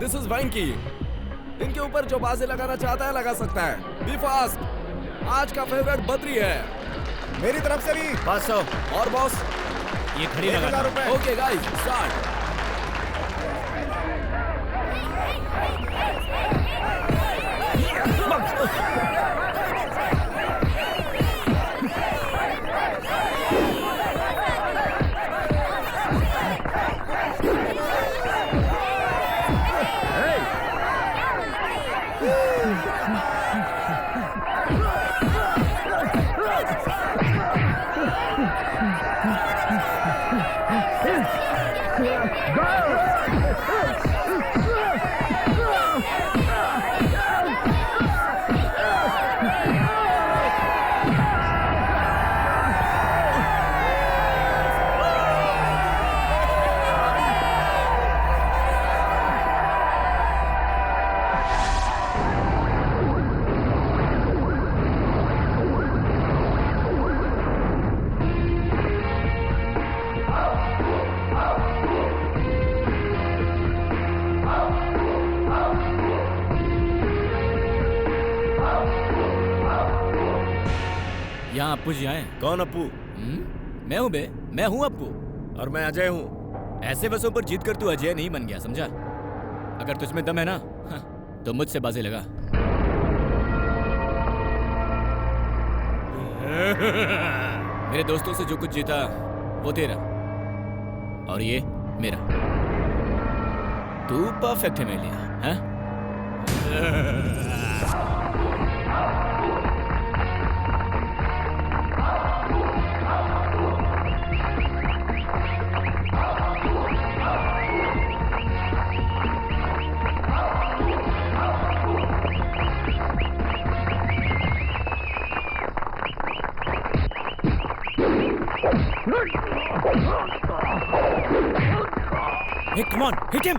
This is वेंकी। इनके ऊपर जो बाजी लगाना चाहता है लगा सकता है। Be fast. आज का फेवरेट बद्री है। मेरी तरफ से भी 500 और बॉस ये खड़ी लगा 1000 रुपए। Okay guys start. यहाँ अप्पू जी आए। कौन अप्पू? मैं हूँ बे, मैं हूँ अप्पू। और मैं अजय हूँ। ऐसे बसों पर जीत कर तू अजय नहीं बन गया, समझा? अगर तुझमें दम है ना तो मुझसे बाजी लगा। मेरे दोस्तों से जो कुछ जीता वो तेरा और ये मेरा। तू परफेक्ट है मेरे लिए, हाँ? Hey, come on, hit him!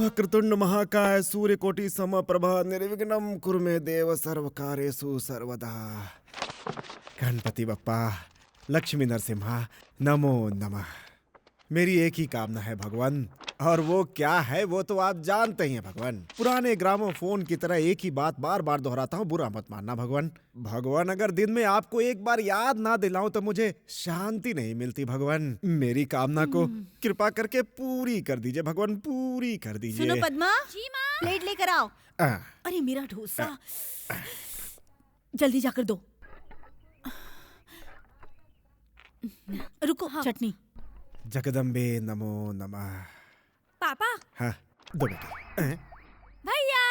Vakratunda महाकाय सूर्यकोटि समप्रभा निर्विघ्नं कुरु मे देव सर्वकार्येषु सर्वदा। गणपति बप्पा, लक्ष्मी नरसिम्हा, नमो नमः। मेरी एक ही कामना है भगवान, और वो क्या है वो तो आप जानते ही हैं भगवान। पुराने ग्रामोफोन की तरह एक ही बात बार बार दोहराता हूँ, बुरा मत मानना भगवान। भगवान अगर दिन में आपको एक बार याद ना दिलाऊं तो मुझे शांति नहीं मिलती भगवान। मेरी कामना को कृपा करके पूरी कर दीजिए भगवान, पूरी कर दीजिए। सुनो पद्मा, जी माँ, प्लेट लेकर आओ। अरे मेरा डोसा, जल्दी जाकर दो। रुको, चटनी। जगदम्बे नमो नमः। पापा, हाँ दो बेटे। भैया,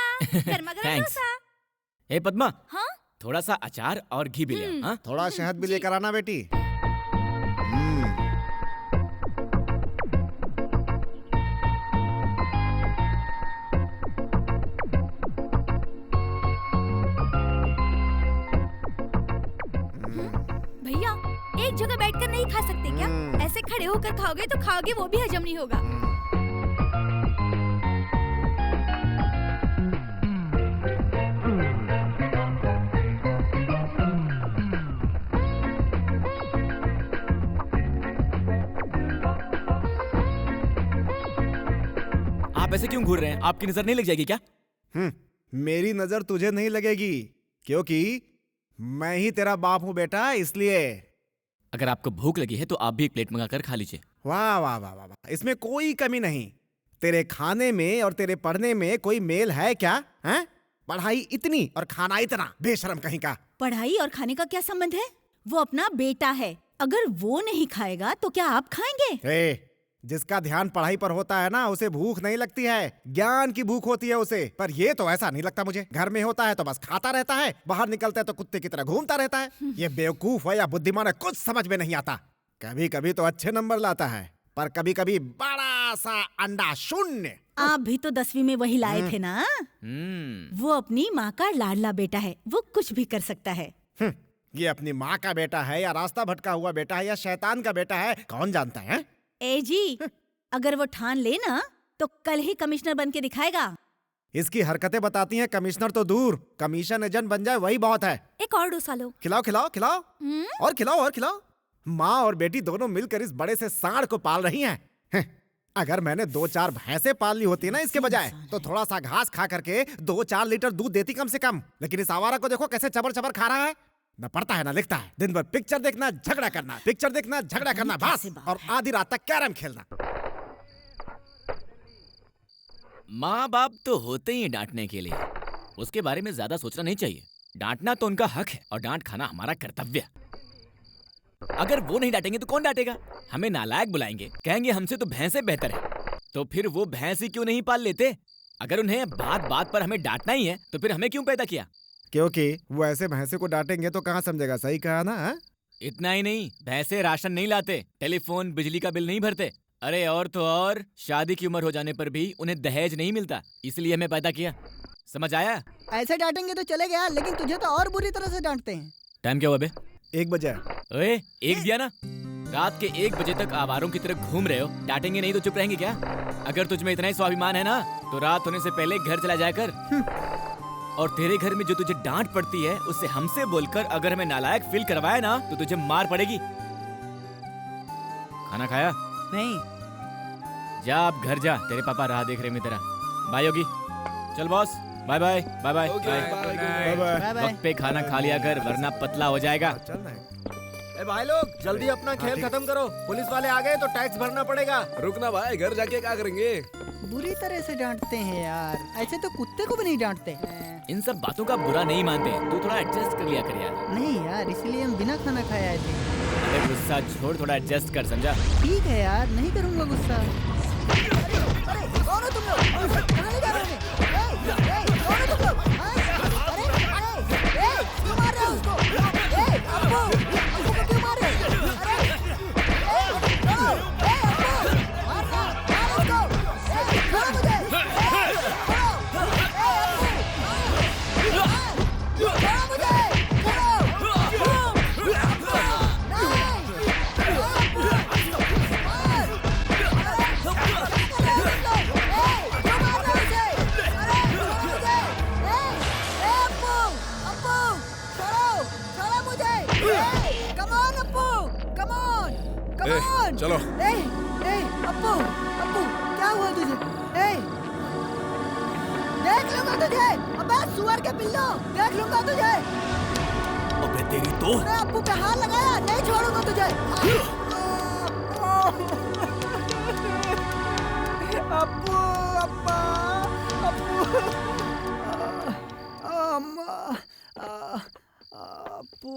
गर्मा गर्म Thanks. डोसा। ए पद्मा, हाँ? थोड़ा सा अचार और घी भी ले, हाँ? थोड़ा शहद भी लेकर आना बेटी। जगह बैठकर नहीं खा सकते क्या? ऐसे खड़े होकर खाओगे तो खाओगे वो भी हजम नहीं होगा। आप ऐसे क्यों घूर रहे हैं? आपकी नजर नहीं लग जाएगी क्या? मेरी नजर तुझे नहीं लगेगी क्योंकि मैं ही तेरा बाप हूं बेटा, इसलिए। अगर आपको भूख लगी है तो आप भी एक प्लेट मंगाकर खा लीजिए। वाह वाह वाह वाह वाह, इसमें कोई कमी नहीं। तेरे खाने में और तेरे पढ़ने में कोई मेल है क्या? हैं? पढ़ाई इतनी और खाना इतना, बेशरम कहीं का। पढ़ाई और खाने का क्या संबंध है? वो अपना बेटा है, अगर वो नहीं खाएगा तो क्या आप खाएंगे? जिसका ध्यान पढ़ाई पर होता है ना, उसे भूख नहीं लगती है, ज्ञान की भूख होती है उसे। पर ये तो ऐसा नहीं लगता मुझे। घर में होता है तो बस खाता रहता है, बाहर निकलता है तो कुत्ते की तरह घूमता रहता है। ये बेवकूफ है या बुद्धिमान है कुछ समझ में नहीं आता। कभी कभी तो अच्छे नंबर लाता है, पर कभी कभी बड़ा सा अंडा शून्य। आप भी तो 10वीं में वही लाए थे ना? वो अपनी माँ का लाडला बेटा है, वो कुछ भी कर सकता है। ये अपनी माँ का बेटा है या रास्ता भटका हुआ बेटा है या शैतान का बेटा है, कौन जानता है? ए जी, अगर वो ठान ले ना तो कल ही कमिश्नर बन के दिखाएगा। इसकी हरकतें बताती हैं कमिश्नर तो दूर, कमीशन एजेंट बन जाए वही बहुत है। एक और डोसा लो। खिलाओ खिलाओ खिलाओ और खिलाओ और खिलाओ। माँ और बेटी दोनों मिलकर इस बड़े से सांड को पाल रही हैं। अगर मैंने 2-4 भैंसें पाल ली होती ना इसके बजाय, तो थोड़ा सा घास खा करके 2-4 लीटर दूध देती कम से कम। लेकिन इस आवारा को देखो कैसे चबर चबर खा रहा है। न पढ़ता है ना लिखता है, दिन भर पिक्चर देखना झगड़ा करना, पिक्चर देखना झगड़ा करना बस, और आधी रात तक कैरम खेलना। माँ बाप तो होते ही डांटने के लिए, उसके बारे में ज्यादा सोचना नहीं चाहिए। डांटना तो उनका हक है और डांट खाना हमारा कर्तव्य। अगर वो नहीं डांटेंगे तो कौन डांटेगा? हमें नालायक बुलाएंगे, कहेंगे हमसे तो भैंसे बेहतर है। तो फिर वो भैंस ही क्यों नहीं पाल लेते? अगर उन्हें बात बात पर हमें डांटना ही है तो फिर हमें क्यों पैदा किया? क्योंकि वो ऐसे भैंसे को डांटेंगे तो कहाँ समझेगा। सही कहा ना? इतना ही नहीं, भैंसे राशन नहीं लाते, टेलीफोन बिजली का बिल नहीं भरते। अरे और तो और, शादी की उम्र हो जाने पर भी उन्हें दहेज नहीं मिलता, इसलिए हमें पैदा किया। समझ आया? ऐसे डांटेंगे तो चलेगा, लेकिन तुझे तो और बुरी तरह से डांटते हैं। टाइम क्या हुआ बे? 1 बजे। ओए, 1 दिया ना? रात के 1 बजे तक आवारों की तरह घूम रहे हो, डांटेंगे नहीं तो चुप रहेंगे क्या? अगर तुझमें इतना ही स्वाभिमान है ना, तो रात होने से पहले घर चला जाया कर। और तेरे घर में जो तुझे डांट पड़ती है, उससे हमसे बोलकर अगर हमें नालायक फील करवाए ना, तो तुझे मार पड़ेगी। खाना खाया? नहीं। जा आप घर जा, तेरे पापा राह देख रहे हैं तेरा। बाय योगी। चल boss, bye bye bye bye bye. वक्त पे खाना खा लिया कर, वरना पतला हो जाएगा। ए भाई लोग, जल्दी अपना खेल खत्म करो, पुलिस वाले आ गए तो टैक्स भरना पड़ेगा। रुकना भाई, घर जाके क्या करेंगे? बुरी तरह से डांटते हैं यार, ऐसे तो कुत्ते को भी नहीं डांटते। इन सब बातों का बुरा नहीं मानते, तू थोड़ा एडजस्ट कर लिया कर यार। नहीं यार, इसलिए हम बिना खाना खाए आए थे। अरे गुस्सा छोड़, थोड़ा एडजस्ट कर, समझा? ठीक है यार, नहीं करूँगा गुस्सा। अरे कौन हो तुम लोग? कहाँ ले जा रहे हो? कौन हो तुम लोग? अरे क्यों मार रहे हो उसको? अब्बू को क्यों मार रहे हो? चलो। अप्पू क्या हुआ तुझे? देख लूंगा तुझे। अबे सुअर के पिल्लो, देख लूंगा तुझे। अबे तेरी तो। अरे अप्पू पे हाथ लगाया, नहीं छोड़ूंगा तुझे। अप्पू, अप्पा, अप्पू, अम्मा, अप्पू,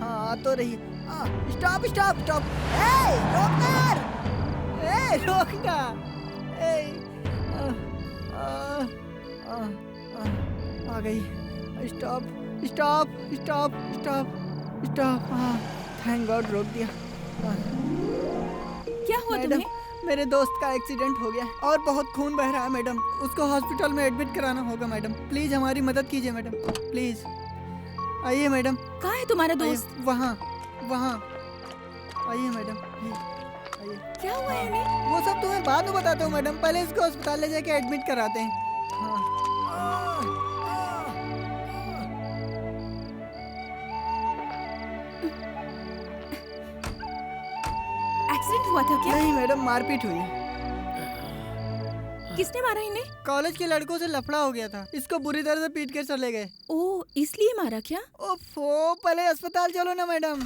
हाँ तो रही। Stop stop stop. रोकना यार, रोकना। आ गई। Stop stop stop stop stop. हाँ थैंक गॉड, रोक दिया। क्या हुआ तुम्हें? मेरे दोस्त का एक्सीडेंट हो गया और बहुत खून बह रहा है मैडम। उसको हॉस्पिटल में एडमिट कराना होगा मैडम। प्लीज हमारी मदद कीजिए मैडम, प्लीज। आइए मैडम। कहाँ है तुम्हारा आइए, दोस्त? वहाँ वहाँ आइए मैडम, ये, आइए। क्या हुआ है इन्हें? वो सब तुम्हें बाद में बताता हूँ मैडम, पहले इसको अस्पताल ले जाके एडमिट कराते हैं। हाँ। एक्सीडेंट हुआ था क्या? नहीं मैडम, मारपीट हुई। किसने मारा इन्हें? कॉलेज के लड़कों से लफड़ा हो गया था, इसको बुरी तरह से पीट के चले गए। ओह, इसलिए मारा क्या? ओफो, पहले अस्पताल चलो ना मैडम।